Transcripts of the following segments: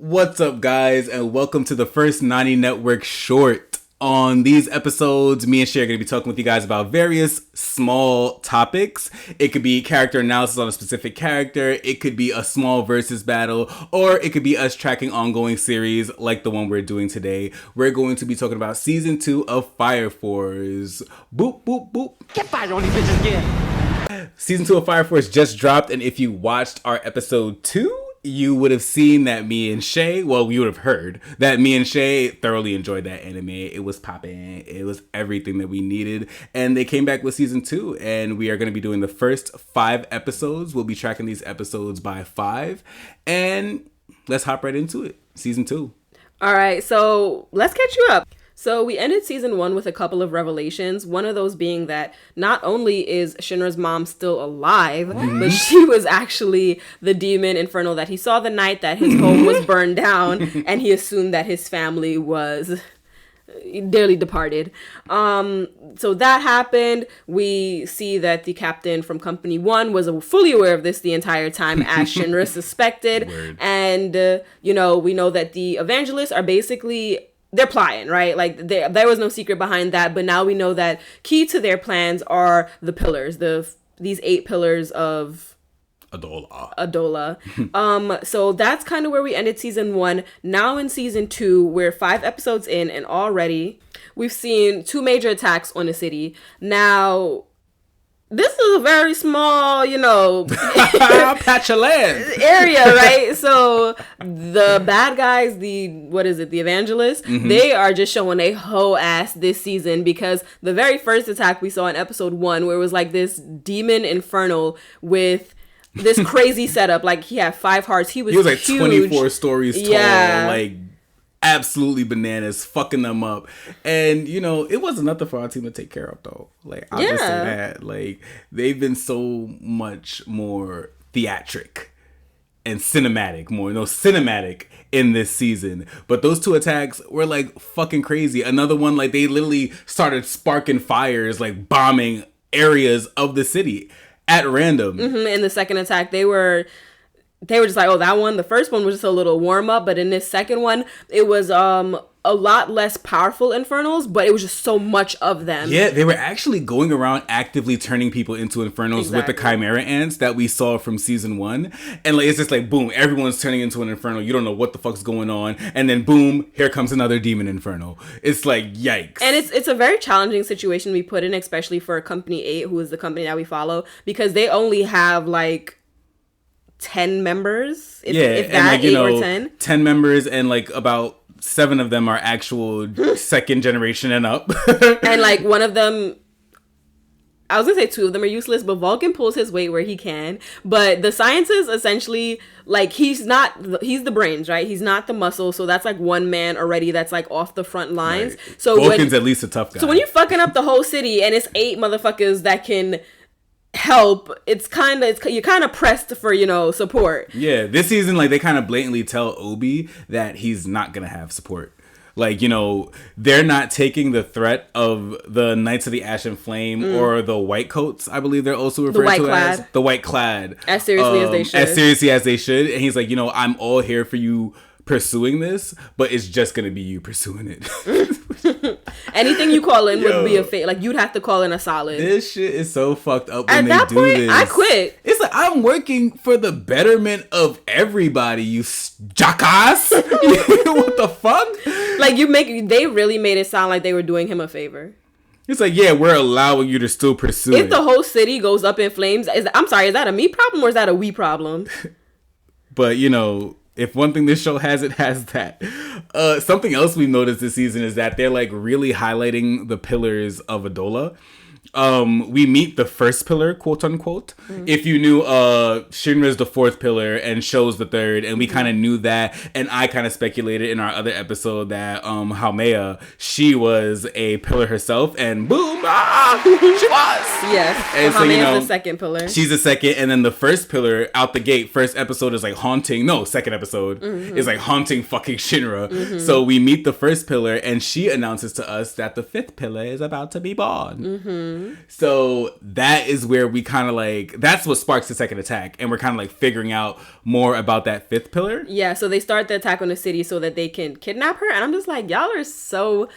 What's up, guys, and welcome to the first Nani Network short. On these episodes, me and Shay are going to be talking with you guys about various small topics. It could be character analysis on a specific character, it could be a small versus battle, or it could be us tracking ongoing series like the one we're doing today. We're going to be talking about Season 2 of Fire Force. Boop, boop, boop. Get fired on these bitches again. Season 2 of Fire Force just dropped, and if you watched our episode 2, you would have seen that me and Shay, well, you would have heard that me and Shay thoroughly enjoyed that anime. It was popping. It was everything that we needed. And they came back with season 2, and we are going to be doing the first 5 episodes. We'll be tracking these episodes by 5. And let's hop right into it. Season 2. All right, so let's catch you up. So we ended season 1 with a couple of revelations. One of those being that not only is Shinra's mom still alive, but she was actually the demon infernal that he saw the night that his home was burned down, and he assumed that his family was dearly departed. So that happened. We see that the captain from Company 1 was fully aware of this the entire time, as Shinra suspected. Word. And, we know that the evangelists are basically... they're plotting, right? Like, there was no secret behind that, but now we know that key to their plans are the pillars, these 8 pillars of Adola. So that's kind of where we ended season 1. Now in season 2, we're 5 episodes in, and already we've seen 2 major attacks on the city. Now, this is a very small, patch of land area, right? So the bad guys, the evangelists, they are just showing a whole ass this season, because the very first attack we saw in episode 1, where it was like this demon infernal with this crazy setup. Like, he had 5 hearts. He was like huge. 24 stories tall. Yeah. Like, absolutely bananas, fucking them up. And it wasn't nothing for our team to take care of, though. Like, I'll just say that. Like, they've been so much more theatric and cinematic in this season. But those 2 attacks were like fucking crazy. Another one, like, they literally started sparking fires, like bombing areas of the city at random. In the second attack, they were just like, oh, that one, the first one was just a little warm up, but in this second one, it was a lot less powerful infernals, but it was just so much of them. Yeah, they were actually going around actively turning people into infernals with the chimera ants that we saw from season 1. And like, it's just like, boom, everyone's turning into an infernal. You don't know what the fuck's going on. And then boom, here comes another demon infernal. It's like, yikes. And it's a very challenging situation we put in, especially for Company 8, who is the company that we follow, because they only have like 10 members, if that, and like, 8 or 10. 10 members, and like about 7 of them are actual second generation and up. And like one of them, I was gonna say 2 of them are useless, but Vulcan pulls his weight where he can. But the sciences, essentially, like, he's the brains, right? He's not the muscle, so that's like one man already that's like off the front lines. Right. So Vulcan's at least a tough guy. So when you're fucking up the whole city and it's 8 motherfuckers that can help, you're kind of pressed for support. Yeah, this season, like, they kind of blatantly tell Obi that he's not gonna have support. Like, they're not taking the threat of the Knights of the Ash and Flame or the White Coats, I believe they're also referred to as the White Clad, as seriously as they should. And he's like, I'm all here for you pursuing this, but it's just gonna be you pursuing it. Anything you call in would be a fake. Like, you'd have to call in a solid. This shit is so fucked up when At that they do point, this. I quit. It's like, I'm working for the betterment of everybody, you jackass. What the fuck? Like, they really made it sound like they were doing him a favor. It's like, yeah, we're allowing you to still pursue If the whole city goes up in flames, I'm sorry, is that a me problem or is that a we problem? But, if one thing this show has, it has that. Something else we've noticed this season is that they're like really highlighting the pillars of Adola. We meet the first pillar, quote unquote. If you knew Shinra's the 4th pillar and Sho's the 3rd, and we kind of knew that, and I kind of speculated in our other episode that Haumea, she was a pillar herself, and boom, she was. Yes, and so Haumea's the 2nd pillar. She's the 2nd, and then the first pillar out the gate, first episode is like haunting. No, 2nd episode is like haunting fucking Shinra. So we meet the first pillar, and she announces to us that the 5th pillar is about to be born. So that is where we kind of like, that's what sparks the second attack. And we're kind of like figuring out more about that fifth pillar. Yeah, so they start the attack on the city so that they can kidnap her. And I'm just like, y'all are such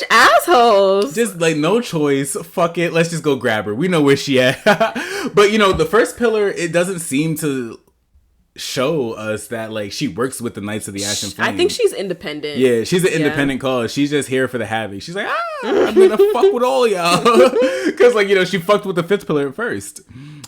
assholes. Just like, no choice. Fuck it. Let's just go grab her. We know where she at. But, you know, the first pillar, it doesn't seem to show us that like she works with the Knights of the Ashen Flame. I think she's independent. Yeah, she's an independent cause. She's just here for the havoc. She's like, I'm gonna fuck with all y'all. Because like, you know, she fucked with the fifth pillar at first.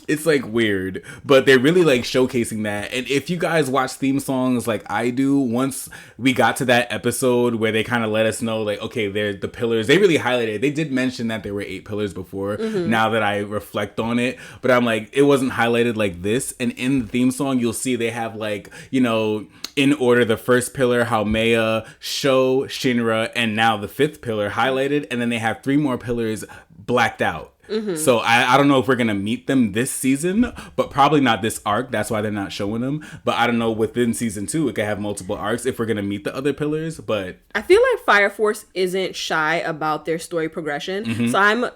It's like weird, but they're really like showcasing that. And if you guys watch theme songs like I do, once we got to that episode where they kind of let us know like, okay, they're the pillars. They really highlighted. They did mention that there were 8 pillars before. Now that I reflect on it, but I'm like, it wasn't highlighted like this. And in the theme song, you'll see they have like, you know, in order, the first pillar, Haumea, Sho, Shinra, and now the fifth pillar highlighted. And then they have 3 more pillars blacked out. So I don't know if we're going to meet them this season, but probably not this arc. That's why they're not showing them. But I don't know, within season 2, it could have multiple arcs if we're going to meet the other pillars. But I feel like Fire Force isn't shy about their story progression. So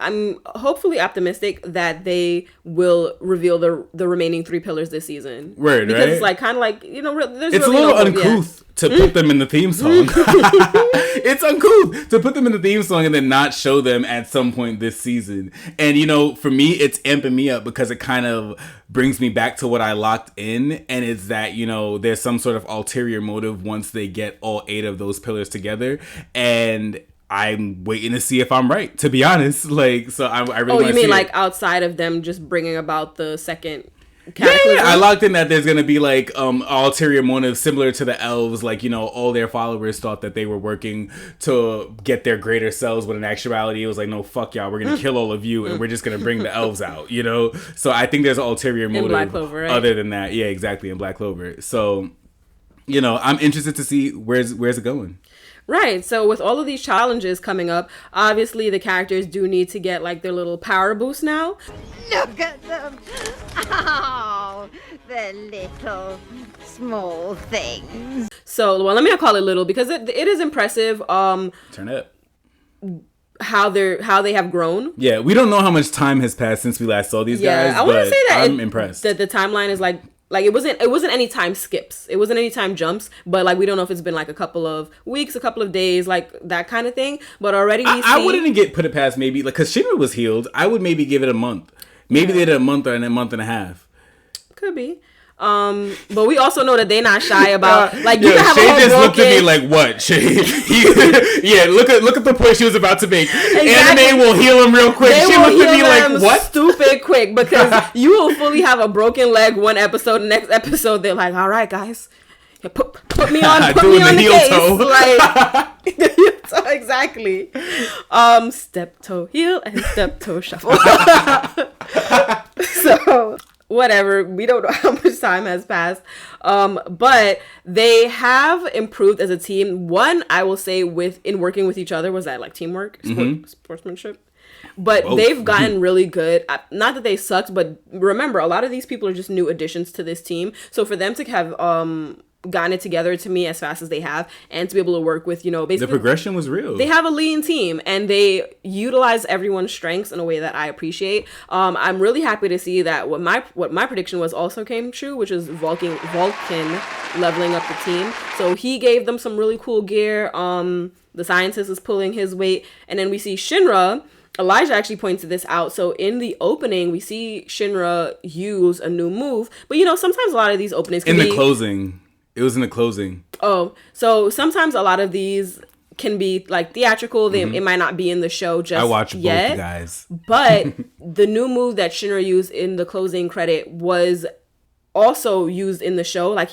I'm hopefully optimistic that they will reveal the remaining 3 pillars this season. Word, because right? it's like kind of like, you know, there's it's really a little uncouth to put them in the theme song. It's uncouth to put them in the theme song and then not show them at some point this season. And, you know, for me, it's amping me up because it kind of brings me back to what I locked in. And it's that, you know, there's some sort of ulterior motive once they get all 8 of those pillars together. And I'm waiting to see if I'm right, to be honest. Like, so I really want to see. Oh, you mean like outside of them just bringing about the second cataclysm? Yeah, I locked in that there's going to be like ulterior motive similar to the elves. Like, you know, all their followers thought that they were working to get their greater selves, when in actuality it was like, no, fuck y'all, we're going to kill all of you and we're just going to bring the elves out, you know? So I think there's an ulterior motive in Black Clover, right? Other than that. Yeah, exactly, in Black Clover. So, you know, I'm interested to see where's it going. Right, so with all of these challenges coming up, obviously the characters do need to get like their little power boost now. Look at them! Oh, the little small things. So, well, let me not call it little because it is impressive. Turn it up. How they have grown. Yeah, we don't know how much time has passed since we last saw these guys. I want to say that I'm impressed. That the timeline is like it wasn't any time skips. It wasn't any time jumps, but like we don't know if it's been like a couple of weeks, a couple of days, like that kind of thing. But already I wouldn't put it past maybe like, because Shinra was healed. I would maybe give it a month. Maybe they did a month or a month and a half. Could be. But we also know that they're not shy about like you can have Shay a whole just broken... looked at me like, what? Shay, yeah, look at the point she was about to make. Exactly. Anime will heal him real quick. She looked at me like, what? Stupid quick, because you will fully have a broken leg one episode, the next episode they're like, all right, guys, put me on, put me on the case, like exactly. Step toe heel and step toe shuffle. So. Whatever, we don't know how much time has passed, but they have improved as a team. One, I will say, in working with each other, was that like teamwork, sportsmanship. But they've gotten really good. Not that they sucked, but remember, a lot of these people are just new additions to this team. So for them to have gotten it together to me as fast as they have, and to be able to work with, you know, basically the progression was real. They have a lean team and they utilize everyone's strengths in a way that I appreciate. I'm really happy to see that what my prediction was also came true, which is Vulcan leveling up the team. So he gave them some really cool gear. The scientist is pulling his weight, and then we see Shinra. Elijah actually pointed this out. So in the opening, we see Shinra use a new move, but you know, sometimes a lot of these openings can be closing. It was in the closing. Oh, so sometimes a lot of these can be like theatrical. It might not be in the show just yet. I watch both, guys. But the new move that Shinra used in the closing credit was also used in the show. Like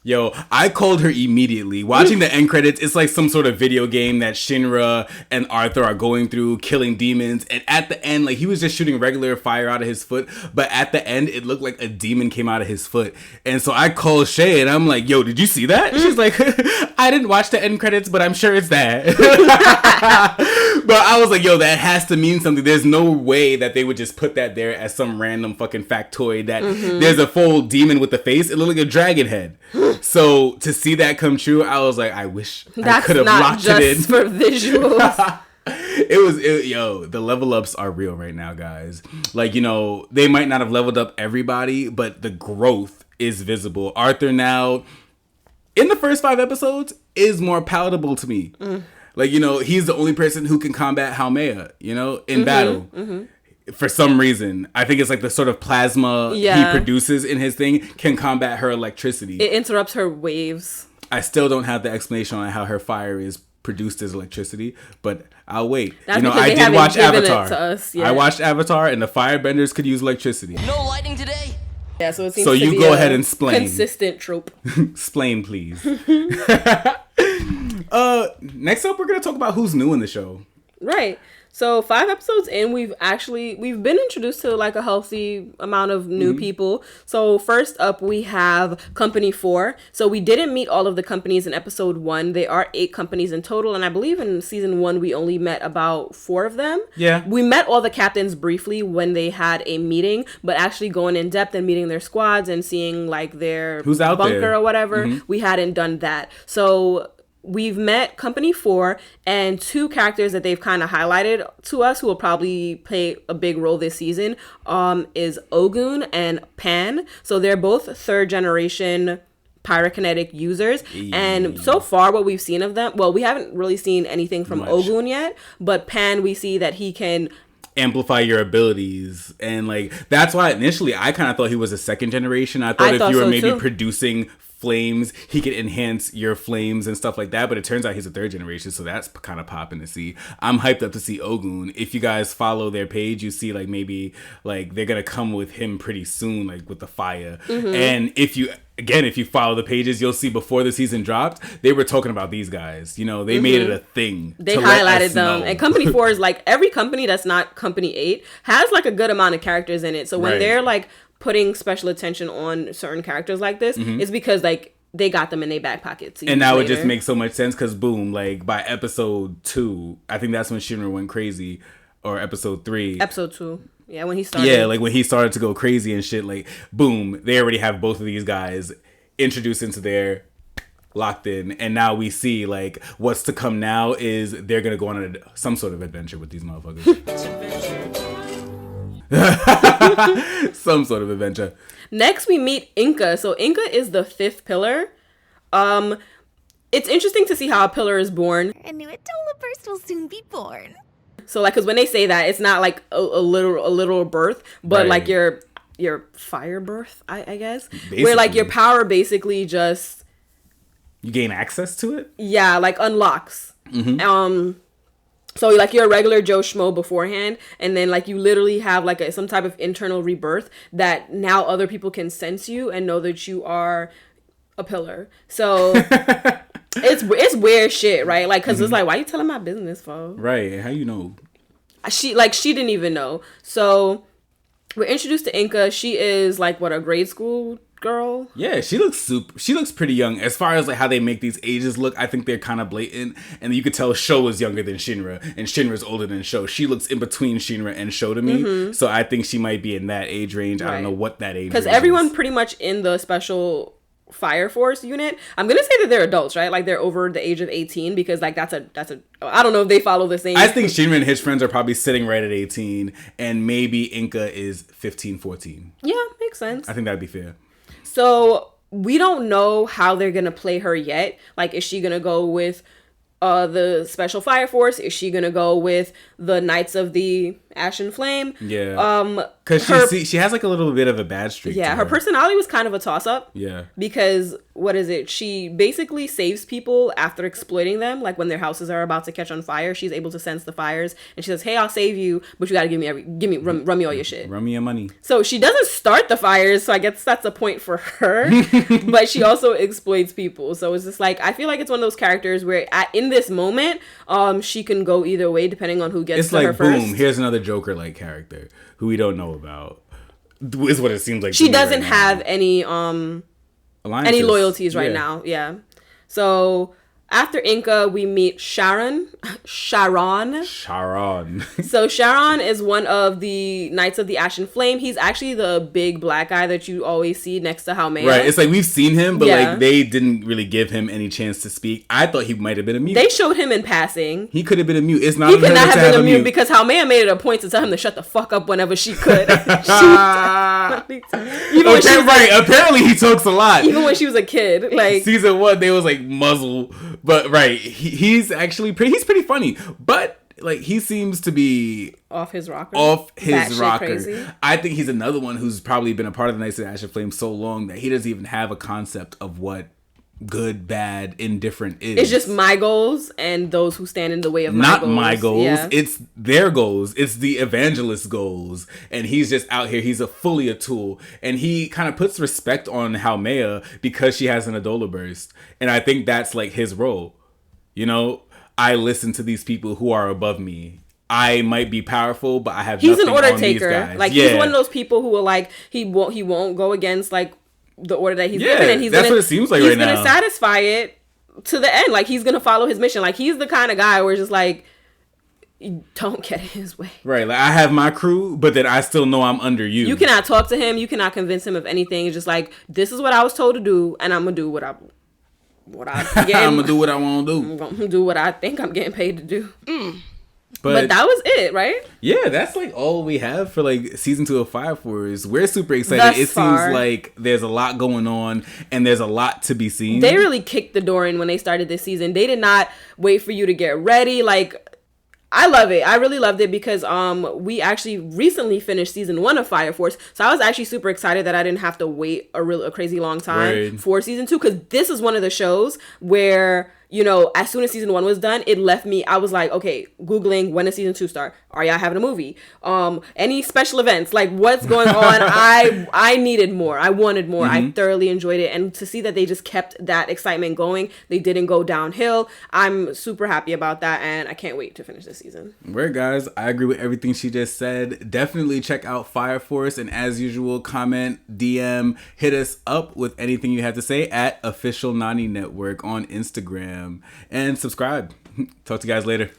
Yo, I called her immediately. Watching the end credits, it's like some sort of video game that Shinra and Arthur are going through, killing demons. And at the end, like, he was just shooting regular fire out of his foot. But at the end, it looked like a demon came out of his foot. And so I called Shay and I'm like, yo, did you see that? She's like, I didn't watch the end credits, but I'm sure it's that. But I was like, yo, that has to mean something. There's no way that they would just put that there as some random fucking factoid that there's a full demon with the face. It looked like a dragon head. So to see that come true, I was like, I wish I could have locked it in. That's not just for visuals. The level ups are real right now, guys. Like, they might not have leveled up everybody, but the growth is visible. Arthur now, in the first 5 episodes, is more palatable to me. Like, he's the only person who can combat Haumea, in battle. For some reason. I think it's like the sort of plasma he produces in his thing can combat her electricity. It interrupts her waves. I still don't have the explanation on how her fire is produced as electricity, but I'll wait. That's I did watch Avatar. It to us, yeah. I watched Avatar, and the firebenders could use electricity. No lightning today? Yeah, so it seems so to you be go a ahead and explain. Consistent trope. Explain, please. Next up, we're going to talk about who's new in the show. Right. So 5 episodes in, we've been introduced to like a healthy amount of new people. So first up, we have Company 4. So we didn't meet all of the companies in episode 1. There are 8 companies in total. And I believe in season 1, we only met about 4 of them. Yeah. We met all the captains briefly when they had a meeting, but actually going in depth and meeting their squads and seeing like their who's out bunker there or whatever, we hadn't done that. So we've met Company 4 and 2 characters that they've kind of highlighted to us who will probably play a big role this season is Ogun and Pan. So they're both 3rd generation pyrokinetic users. And so far what we've seen of them, well, we haven't really seen anything from Ogun yet, but Pan, we see that he can amplify your abilities, and like that's why initially I kind of thought he was a 2nd generation. I thought if you were maybe producing flames, he could enhance your flames and stuff like that, but it turns out he's a 3rd generation, so that's kind of popping to see. I'm hyped up to see Ogun. If you guys follow their page, you see like maybe like they're gonna come with him pretty soon, like with the fire. And if you follow the pages, you'll see before the season dropped, they were talking about these guys. They made it a thing. They highlighted them. And Company 4 is like every company that's not Company 8 has like a good amount of characters in it. So when they're like putting special attention on certain characters like this, it's because like they got them in their back pockets. And now it just makes so much sense because boom, like by episode 2, I think that's when Shinra went crazy, or episode 3. Episode 2. Yeah, when he started. Yeah, like when he started to go crazy and shit, like boom, they already have both of these guys introduced into their locked in, and now we see like what's to come now is they're gonna go on some sort of adventure with these motherfuckers. Some sort of adventure. Next, we meet Inca. So Inca is the 5th pillar. It's interesting to see how a pillar is born. A new Atola burst will soon be born. So like, because when they say that, it's not like a literal birth, but like your fire birth, I guess, basically. Where like your power basically just you gain access to it. Yeah, like unlocks. So like you're a regular Joe Schmo beforehand, and then like you literally have like some type of internal rebirth that now other people can sense you and know that you are a pillar. So it's weird shit, right? Like, cause it's like, why you telling my business, for? Right? How you know? She didn't even know. So we're introduced to Inca. She is like a grade school girl. Yeah, she looks pretty young. As far as like how they make these ages look, I think they're kind of blatant, and you could tell Sho is younger than Shinra, and Shinra's older than Sho. She looks in between Shinra and Sho to me, so I think she might be in that age range. Right. I don't know what that age. Because everyone pretty much in the special Fire Force unit, I'm gonna say that they're adults, right? Like they're over the age of 18, because like that's a I don't know if they follow the same. I think Shinra and his friends are probably sitting right at 18, and maybe Inca is 15, 14. Yeah, makes sense. I think that'd be fair. So we don't know how they're going to play her yet. Like, is she going to go with the Special Fire Force? Is she going to go with the Knights of the Ashen Flame? Yeah. Because she has like a little bit of a bad streak. Yeah, her personality was kind of a toss-up. Yeah. Because, what is it? She basically saves people after exploiting them. Like, when their houses are about to catch on fire, she's able to sense the fires. And she says, hey, I'll save you, but you got to run me all your shit. Run me your money. So she doesn't start the fires, so I guess that's a point for her. But she also exploits people. So it's just like, I feel like it's one of those characters where in this moment, she can go either way depending on who gets to her first. It's like, boom, here's another Joker-like character who we don't know about. Is what it seems like. She doesn't have any loyalties right now. Yeah. So After Inca, we meet Sharon. So Sharon is one of the Knights of the Ashen Flame. He's actually the big black guy that you always see next to Haumea. Right. It's like we've seen him, but like they didn't really give him any chance to speak. I thought he might have been a mute. They showed him in passing. He could have been a mute. It's not. He could not have been a mute because Haumea made it a point to tell him to shut the fuck up whenever she could. Apparently he talks a lot. Even when she was a kid, like season 1, they was like muzzle. But he's actually pretty funny. But like he seems to be off his rocker. Crazy. I think he's another one who's probably been a part of the Knights of the Ashen Flame so long that he doesn't even have a concept of what good, bad, indifferent is. It's just my goals and those who stand in the way of my goals. Not my goals. Yeah. It's their goals. It's the evangelist goals. And he's just out here. He's fully a tool. And he kind of puts respect on Haumea because she has an Adola burst. And I think that's like his role. You know, I listen to these people who are above me. I might be powerful, but I have he's nothing an order on taker. These guys. Like he's one of those people who are like he won't go against like the order that he's given, and that's what it seems like right now. He's gonna satisfy it to the end. Like he's gonna follow his mission. Like he's the kind of guy where it's just like, don't get in his way. Right. Like I have my crew, but then I still know I'm under you. You cannot talk to him. You cannot convince him of anything. It's just like, this is what I was told to do, and I'm gonna do what I'm gonna do what I want to do. I'm gonna do what I think I'm getting paid to do. But that was it, right? Yeah, that's like all we have for like season 2 of Fire Force. We're super excited. Seems like there's a lot going on and there's a lot to be seen. They really kicked the door in when they started this season. They did not wait for you to get ready. Like, I love it. I really loved it because we actually recently finished season 1 of Fire Force. So I was actually super excited that I didn't have to wait a crazy long time for season 2, because this is one of the shows where, you know, as soon as season 1 was done, it left me, I was like, okay, Googling when does season 2 start? Are y'all having a movie? Any special events? Like, what's going on? I needed more. I wanted more. I thoroughly enjoyed it. And to see that they just kept that excitement going, they didn't go downhill. I'm super happy about that, and I can't wait to finish this season. Right, guys, I agree with everything she just said. Definitely check out Fire Force, and as usual, comment, DM, hit us up with anything you have to say at Official Nani Network on Instagram. And subscribe. Talk to you guys later.